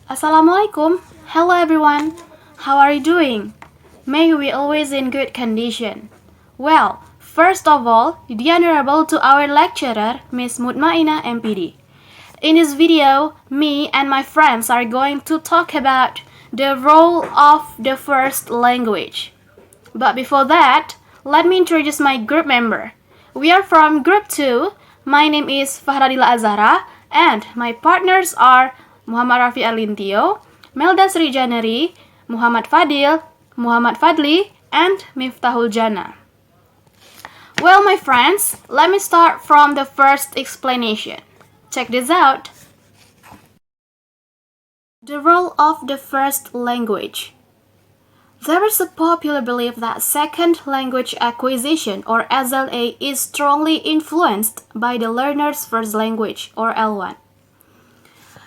Assalamualaikum. Hello everyone. How are you doing? May we always in good condition. Well, first of all, the honorable to our lecturer, Miss Mutmaina MPD. In this video, me and my friends are going to talk about the role of the first language. But before that, let me introduce my group member. We are from group 2. My name is Vahra Az-Zahra and my partners are Muhammad Rafi Arlintio, Meldha Sri Janneri, Muhammad Fadhil, Muhammad Fadli, and Miftahul Jannah. Well, my friends, let me start from the first explanation. Check this out. The role of the first language. There is a popular belief that second language acquisition or SLA is strongly influenced by the learner's first language or L1.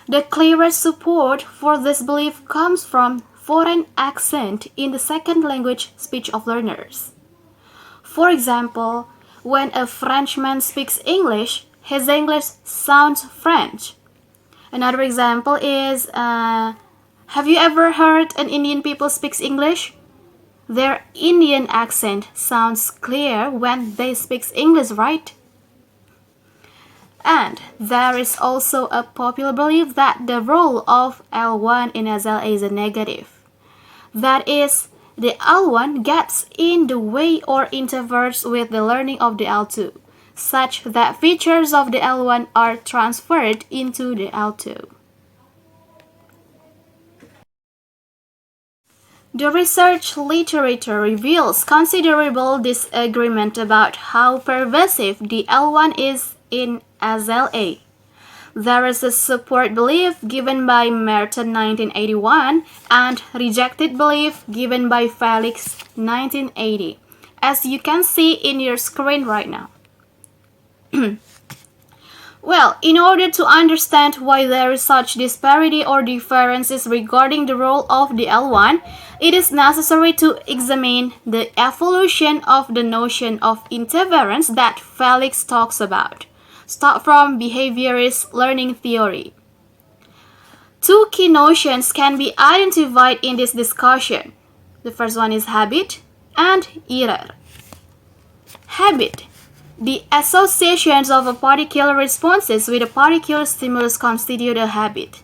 The clearest support for this belief comes from foreign accent in the second language speech of learners. For example, when a Frenchman speaks English, his English sounds French. Another example is, have you ever heard an Indian people speaks English? Their Indian accent sounds clear when they speak English, right? And there is also a popular belief that the role of L1 in SLA is a negative. That is, the L1 gets in the way or interferes with the learning of the L2, such that features of the L1 are transferred into the L2. The research literature reveals considerable disagreement about how pervasive the L1 is in SLA. There is a support belief given by Merton 1981 and rejected belief given by Felix 1980, as you can see in your screen right now. Well, in order to understand why there is such disparity or differences regarding the role of the L1, it is necessary to examine the evolution of the notion of interference that Felix talks about. Start from behaviorist learning theory. Two key notions can be identified in this discussion. The first one is habit and error. Habit. The associations of a particular responses with a particular stimulus constitute a habit.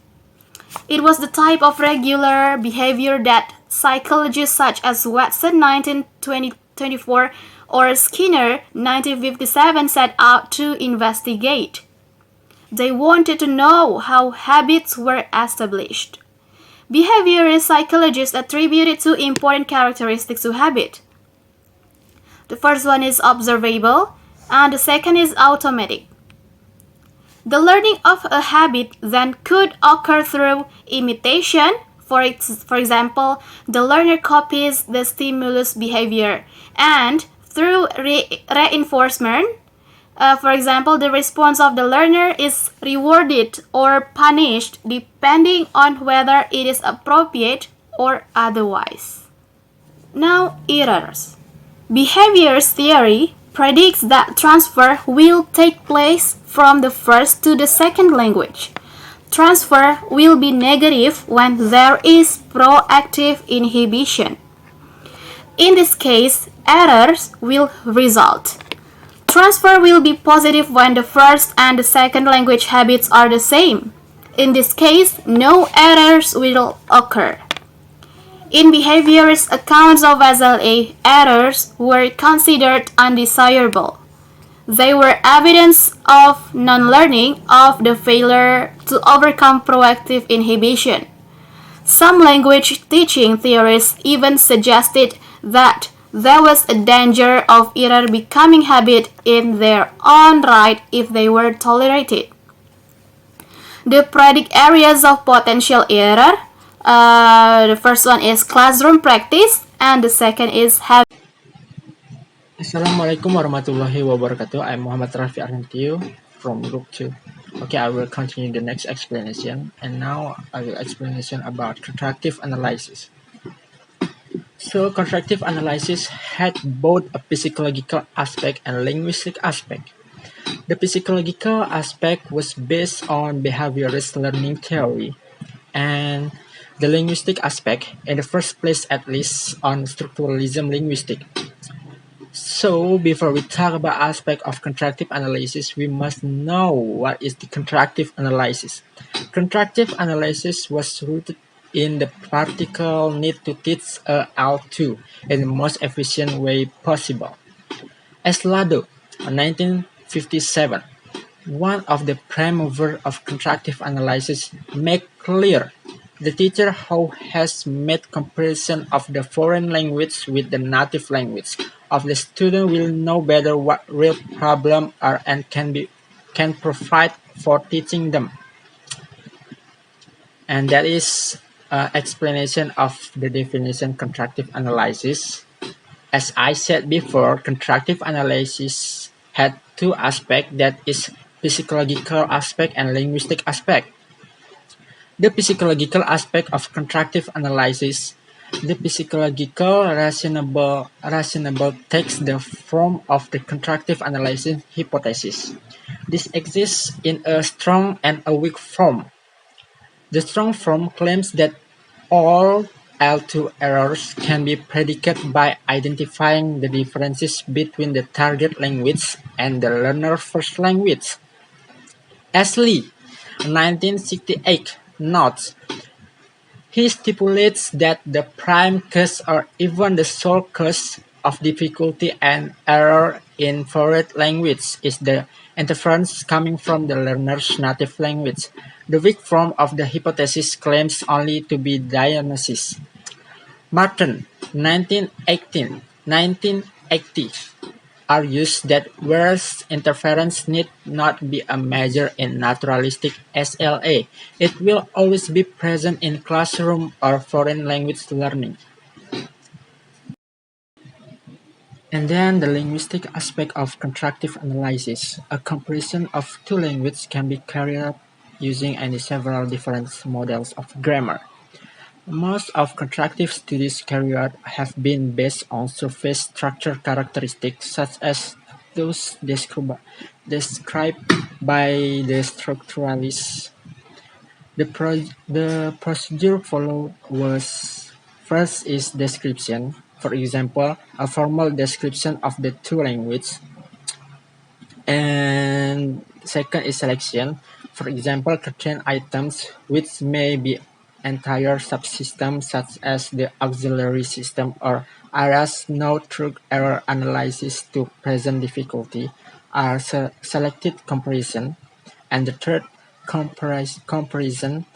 It was the type of regular behavior that psychologists such as Watson 1924 or Skinner 1957 set out to investigate. They wanted to know how habits were established. Behavioral psychologists attributed two important characteristics to habit. The first one is observable, and the second is automatic. The learning of a habit then could occur through imitation. For example, the learner copies the stimulus behavior, and through reinforcement, for example, the response of the learner is rewarded or punished depending on whether it is appropriate or otherwise. Now, errors. Behaviors theory predicts that transfer will take place from the first to the second language. Transfer will be negative when there is proactive inhibition. In this case, errors will result. Transfer will be positive when the first and the second language habits are the same. In this case, no errors will occur. In behaviorist accounts of SLA, errors were considered undesirable. They were evidence of non-learning of the failure to overcome proactive inhibition. Some language teaching theorists even suggested that there was a danger of error becoming habit in their own right if they were tolerated. The predict areas of potential error. The first one is classroom practice, and the second is habit. Assalamualaikum warahmatullahi wabarakatuh. I'm Muhammad Rafi Arlintio from Group 2. Okay, I will continue the next explanation, and now I will explanation about constructive analysis. So, constructive analysis had both a psychological aspect and linguistic aspect. The psychological aspect was based on behaviorist learning theory. and the linguistic aspect, in the first place at least on structuralism linguistic. So before we talk about aspect of contractive analysis, we must know what is the contractive analysis. Contractive analysis was rooted in the practical need to teach out to in the most efficient way possible. As Lado, 1957, one of the prime movers of contractive analysis, make clear the teacher who has made comparison of the foreign language with the native language of the student will know better what real problems are and can provide for teaching them. And that is explanation of the definition contractive analysis. As I said before, contractive analysis had two aspects, that is psychological aspect and linguistic aspect. The psychological aspect of contractive analysis, the psychological rationable takes the form of the contractive analysis hypothesis. This exists in a strong and a weak form. The strong form claims that all L2 errors can be predicted by identifying the differences between the target language and the learner's first language. Ashley, 1968, notes, he stipulates that the prime cause or even the sole cause of difficulty and error in foreign language is the interference coming from the learner's native language. The weak form of the hypothesis claims only to be diagnosis. Martin, 1980, argues that whereas interference need not be a major in naturalistic SLA, it will always be present in classroom or foreign language learning. And then the linguistic aspect of contractive analysis. A comparison of two languages can be carried out using any several different models of grammar. Most of contractive studies carried out have been based on surface structure characteristics such as those described by the structuralists. The procedure followed was first is description, for example, a formal description of the two languages, and second is selection, for example, contain items which may be entire subsystems such as the auxiliary system or areas known through error analysis to present difficulty are selected comparison, and the third comparison,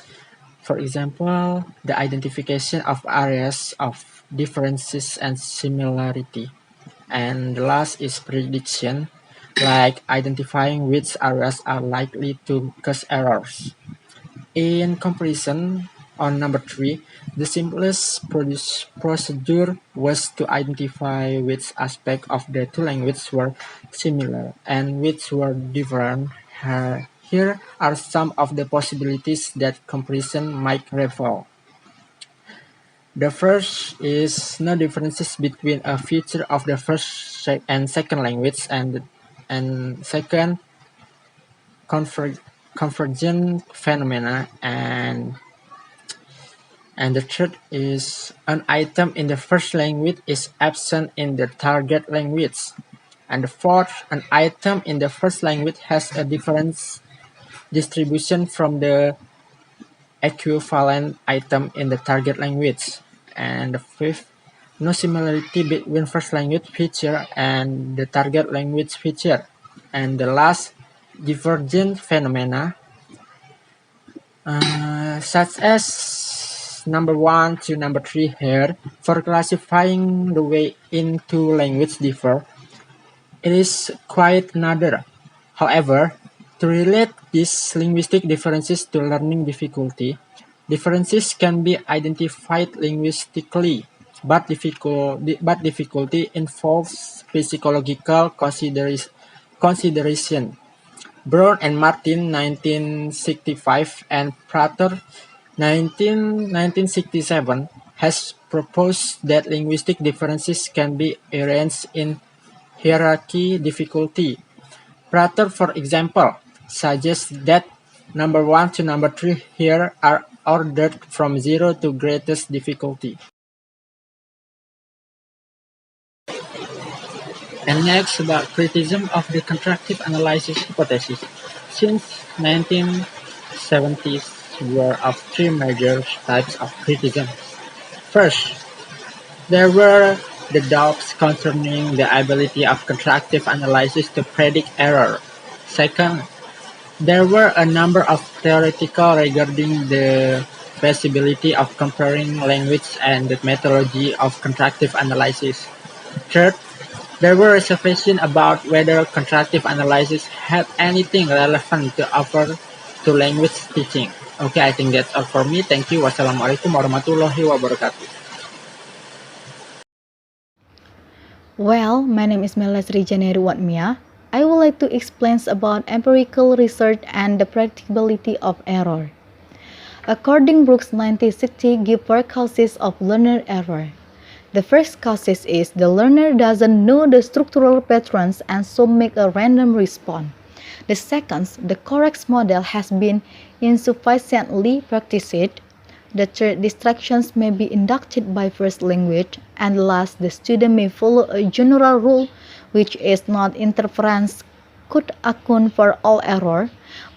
for example, the identification of areas of differences and similarity. And the last is prediction, like identifying which areas are likely to cause errors. In comparison, on number 3, the simplest procedure was to identify which aspects of the two languages were similar and which were different. Here are some of the possibilities that comparison might reveal. The first is no differences between a feature of the first and second language, and second, convergent phenomena, and the third is an item in the first language is absent in the target language, and the fourth, an item in the first language has a different distribution from the equivalent item in the target language, and the fifth, no similarity between first language feature and the target language feature, and the last, divergent phenomena, such as number 1 to number 3 here. For classifying the way into language differ, it is quite another. However, to relate these linguistic differences to learning difficulty, differences can be identified linguistically, but difficulty involves psychological consideration. Brown and Martin, 1965, and Prater, 1967, has proposed that linguistic differences can be arranged in hierarchy difficulty. Prater, for example, suggests that number 1 to number 3 here are ordered from zero to greatest difficulty. And next, about criticism of the contractive analysis hypothesis. Since 1970s, were of three major types of criticism. First, there were the doubts concerning the ability of contractive analysis to predict error. Second, there were a number of theoretical regarding the feasibility of comparing language and the methodology of contractive analysis. Third, there were reservations about whether contractive analysis had anything relevant to offer to language teaching. Okay, I think that's all for me. Thank you. Wassalamualaikum warahmatullahi wabarakatuh. Well, my name is Meldha Sri Janneri. I would like to explain about empirical research and the practicability of error. According Brooks 1960 give four causes of learner error. The first causes is the learner doesn't know the structural patterns and so make a random response. The second, the correct model has been insufficiently practiced. The third, distractions may be inducted by first language. And last, the student may follow a general rule which is not interference could account for all error,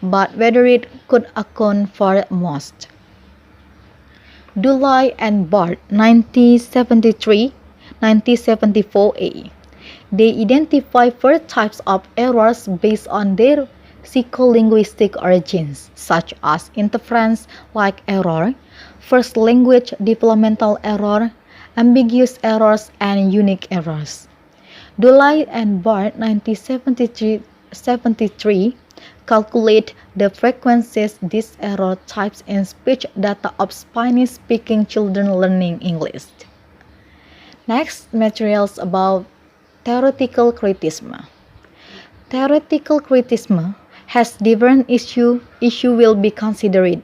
but whether it could account for most. Dilla and Bart, 1974a. They identify four types of errors based on their psycholinguistic origins, such as interference-like error, first language developmental error, ambiguous errors, and unique errors. Dula and Bart 1973 calculate the frequencies these error types in speech data of Spanish-speaking children learning English. Next, materials about theoretical criticism. Theoretical criticism has different issues will be considered.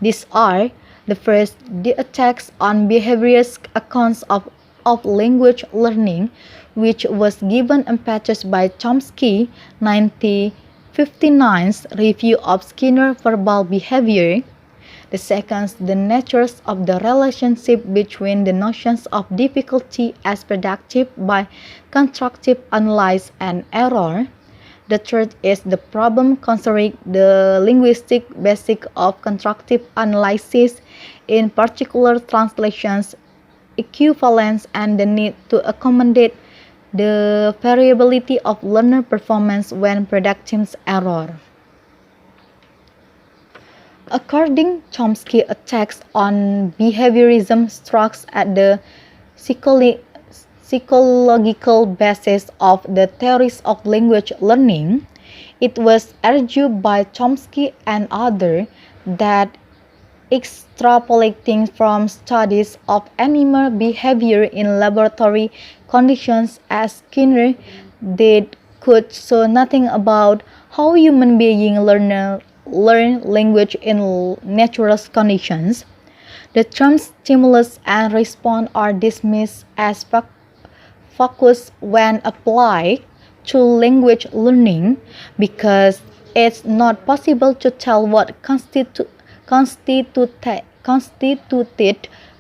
These are the first, the attacks on behaviorist accounts of language learning, which was given impetus by Chomsky 1959's review of Skinner verbal behavior. The second, the natures of the relationship between the notions of difficulty as productive by constructive analysis and error. The third is the problem concerning the linguistic basic of constructive analysis, in particular translations, equivalence, and the need to accommodate the variability of learner performance when predicting error. According Chomsky, attacks on behaviorism strikes at the psychological basis of the theories of language learning. It was argued by Chomsky and others that extrapolating from studies of animal behavior in laboratory conditions as Skinner did could show nothing about how human beings learn language in natural conditions. The terms stimulus and response are dismissed as focus when applied to language learning because it's not possible to tell what constituted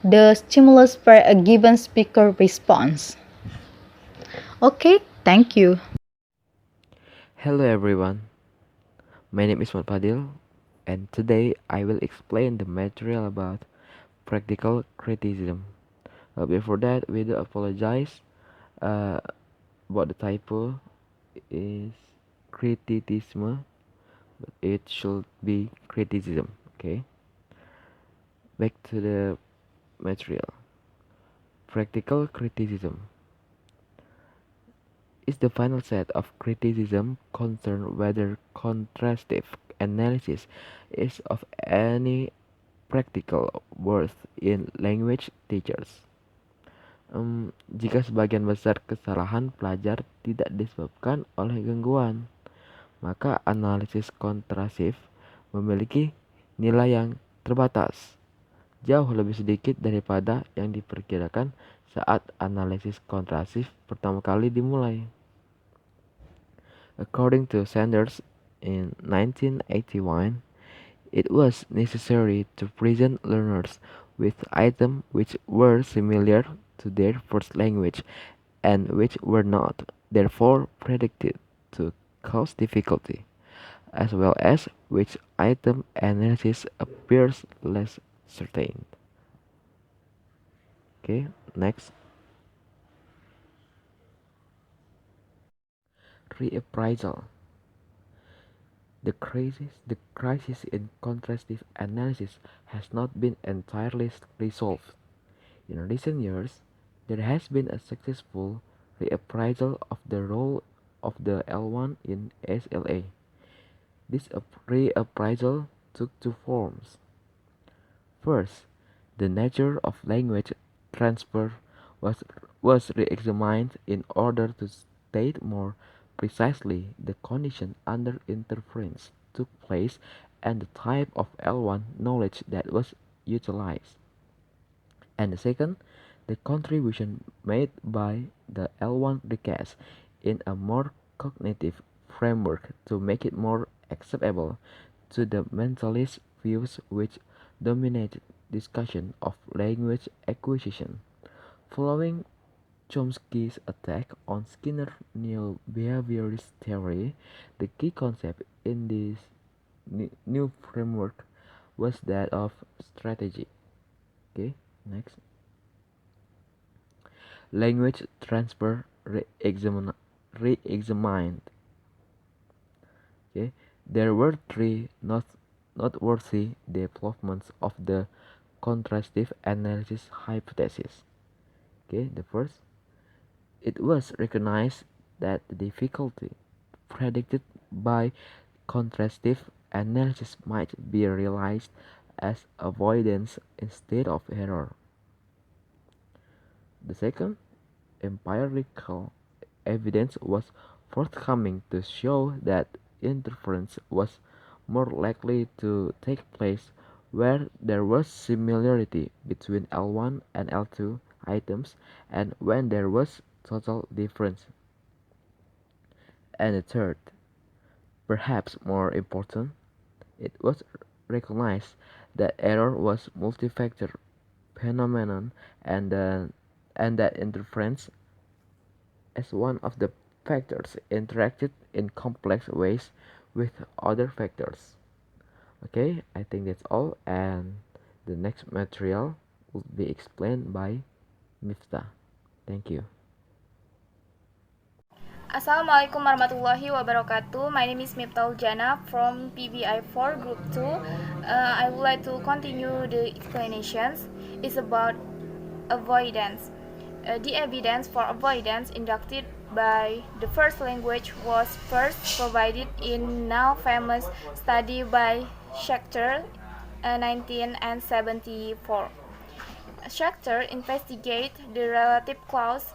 the stimulus for a given speaker response. Okay, thank you. Hello everyone, my name is Fadhil and today I will explain the material about practical criticism. Before that, we do apologize uh, about the typo is criticism, but it should be criticism. Okay, back to the material. Practical criticism is the final set of criticism concerned whether contrastive analysis is of any practical worth in language teachers. Jika sebagian besar kesalahan pelajar tidak disebabkan oleh gangguan, maka analisis kontrasif memiliki nilai yang terbatas, jauh lebih sedikit daripada yang diperkirakan saat analisis kontrasif pertama kali dimulai. According to Sanders in 1981, It was necessary to present learners with items which were familiar to their first language and which were not, therefore predicted to cause difficulty, as well as which item analysis appears less certain. Okay, next, reappraisal. The crisis in contrastive analysis has not been entirely resolved. In recent years, there has been a successful reappraisal of the role of the L1 in SLA. This reappraisal took two forms. First, the nature of language transfer was, was re-examined in order to state more precisely the condition under interference took place and the type of L1 knowledge that was utilized. And the second, the contribution made by the L1 recast in a more cognitive framework to make it more acceptable to the mentalist views which dominated discussion of language acquisition. Following Chomsky's attack on Skinner neo-behaviorist theory, the key concept in this new framework was that of strategy. Okay, next. Language transfer re-examined. Okay, there were three noteworthy developments of the contrastive analysis hypothesis. Okay, the first, it was recognized that the difficulty predicted by contrastive analysis might be realized as avoidance instead of error. The second, empirical evidence was forthcoming to show that interference was more likely to take place where there was similarity between L1 and L2 items and when there was total difference. And the third, perhaps more important, it was recognized that error was multifactor phenomenon and that interference as one of the factors interacted in complex ways with other factors. Okay, I think that's all, and the next material will be explained by Miftah. Thank you. Assalamualaikum warahmatullahi wabarakatuh. My name is Miftahul Jannah from PBI 4 Group 2. I would like to continue the explanations. It's about avoidance. The evidence for avoidance inducted by the first language was first provided in now famous study by Schechter 1974. Schechter investigated the relative clause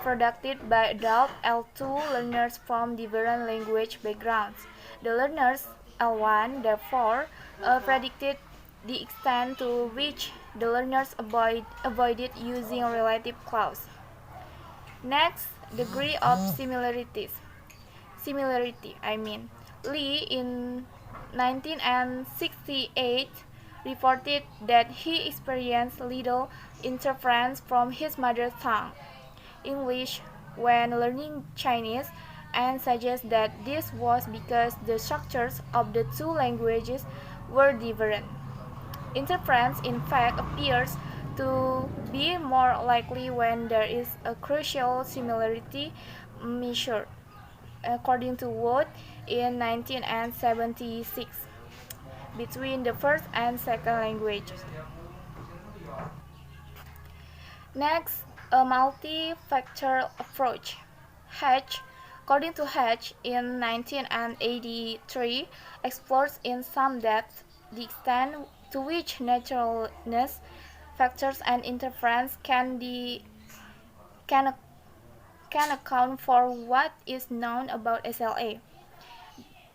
produced by adult L2 learners from different language backgrounds. The learners L1 therefore predicted the extent to which the learners avoided using relative clause. Next, degree of Lee in 1968 reported that he experienced little interference from his mother tongue, English, when learning Chinese, and suggests that this was because the structures of the two languages were different. Interference, in fact, appears to be more likely when there is a crucial similarity measured, according to Wood in 1976, between the first and second languages. Next, a multi-factor approach. Hatch, according to Hatch in 1983, explores in some depth the extent to which naturalness factors and interference can account for what is known about SLA.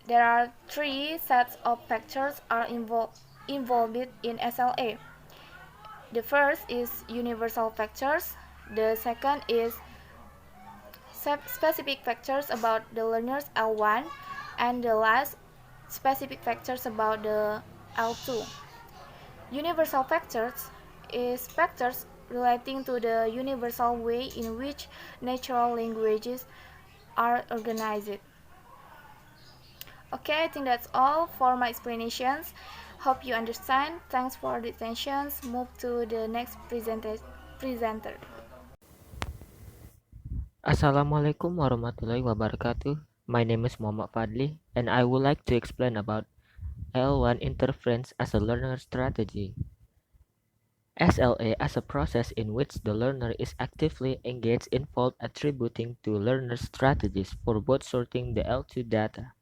There are three sets of factors are involved in SLA. The first is universal factors, the second is specific factors about the learner's L1, and the last specific factors about the L2. Universal factors is factors relating to the universal way in which natural languages are organized. Okay, I think that's all for my explanations. Hope you understand. Thanks for the attention. Move to the next presenter. Assalamualaikum warahmatullahi wabarakatuh. My name is Muhammad Fadli, and I would like to explain about L1 interference as a learner strategy. SLA as a process in which the learner is actively engaged in fault attributing to learner strategies for both sorting the L2 data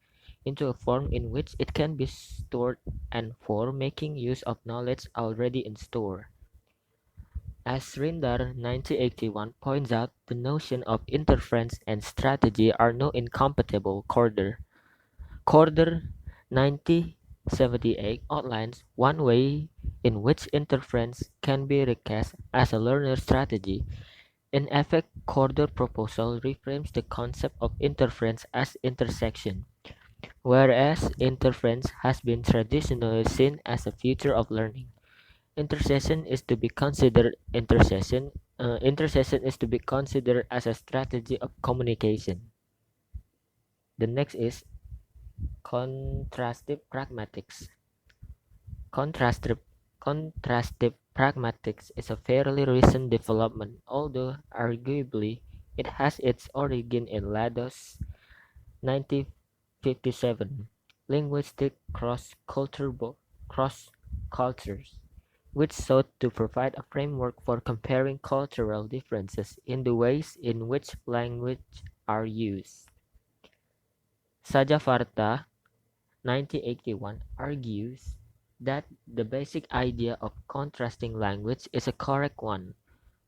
into a form in which it can be stored and for making use of knowledge already in store. As Srindar 1981 points out, the notion of interference and strategy are no incompatible. Corder 1978 outlines one way in which interference can be recast as a learner strategy. In effect, Corder proposal reframes the concept of interference as intersection, whereas interference has been traditionally seen as a feature of learning. Intercession is to be considered intercession is to be considered as a strategy of communication. The next is contrastive pragmatics. Contrastive contrastive pragmatics is a fairly recent development, although arguably it has its origin in Lado's 1957 linguistic cross cultures, which sought to provide a framework for comparing cultural differences in the ways in which language are used. Sajavarta 1981 argues that the basic idea of contrasting language is a correct one.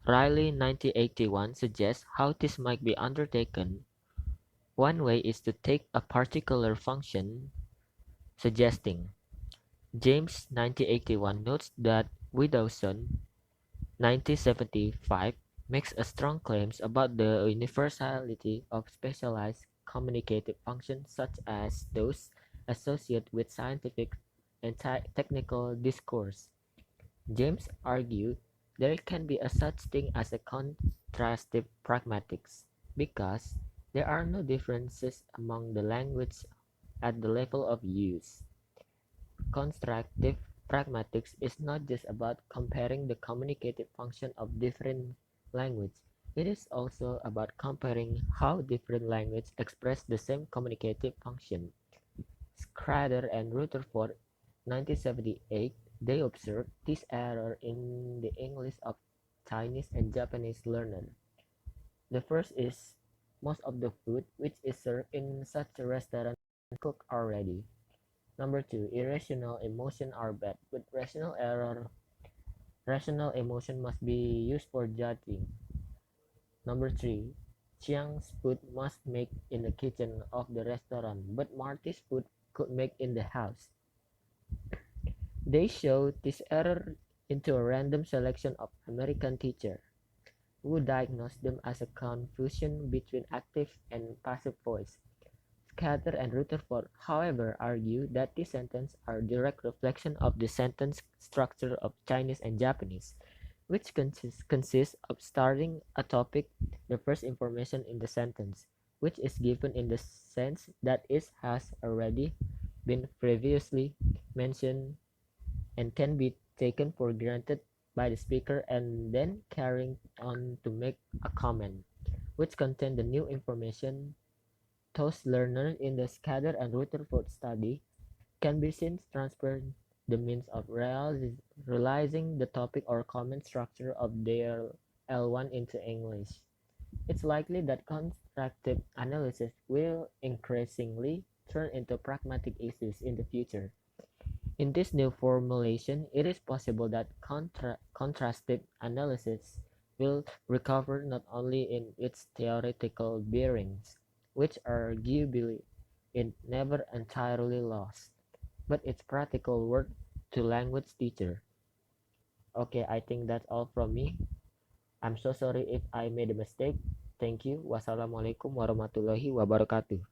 Riley 1981 suggests how this might be undertaken. One way is to take a particular function, suggesting. James 1981 notes that Widdowson 1975 makes a strong claims about the universality of specialized communicative functions such as those associated with scientific and technical discourse. James argued there can be a such thing as a contrastive pragmatics because there are no differences among the language at the level of use. Constructive pragmatics is not just about comparing the communicative function of different languages. It is also about comparing how different languages express the same communicative function. Schrader and Rutherford, 1978, they observed this error in the English of Chinese and Japanese learners. The first is most of the food which is served in such a restaurant is cooked already. Number two, irrational emotion are bad, but rational emotion must be used for judging. Number three, Chiang's food must make in the kitchen of the restaurant, but Marty's food could make in the house. They show this error into a random selection of American teachers, who diagnosed them as a confusion between active and passive voice. Scudder and Rutherford, however, argue that these sentences are direct reflection of the sentence structure of Chinese and Japanese, which consists of starting a topic, the first information in the sentence, which is given in the sense that it has already been previously mentioned and can be taken for granted by the speaker and then carrying on to make a comment, which contain the new information. Those learners in the Scudder and Rutherford study can be seen transferred the means of realizing the topic or comment structure of their L1 into English. It's likely that constructive analysis will increasingly turn into pragmatic issues in the future. In this new formulation, it is possible that contrastive analysis will recover not only in its theoretical bearings, which arguably it never entirely lost, but its practical worth to language teacher. Okay, I think that's all from me. I'm so sorry if I made a mistake. Thank you. Wassalamualaikum warahmatullahi wabarakatuh.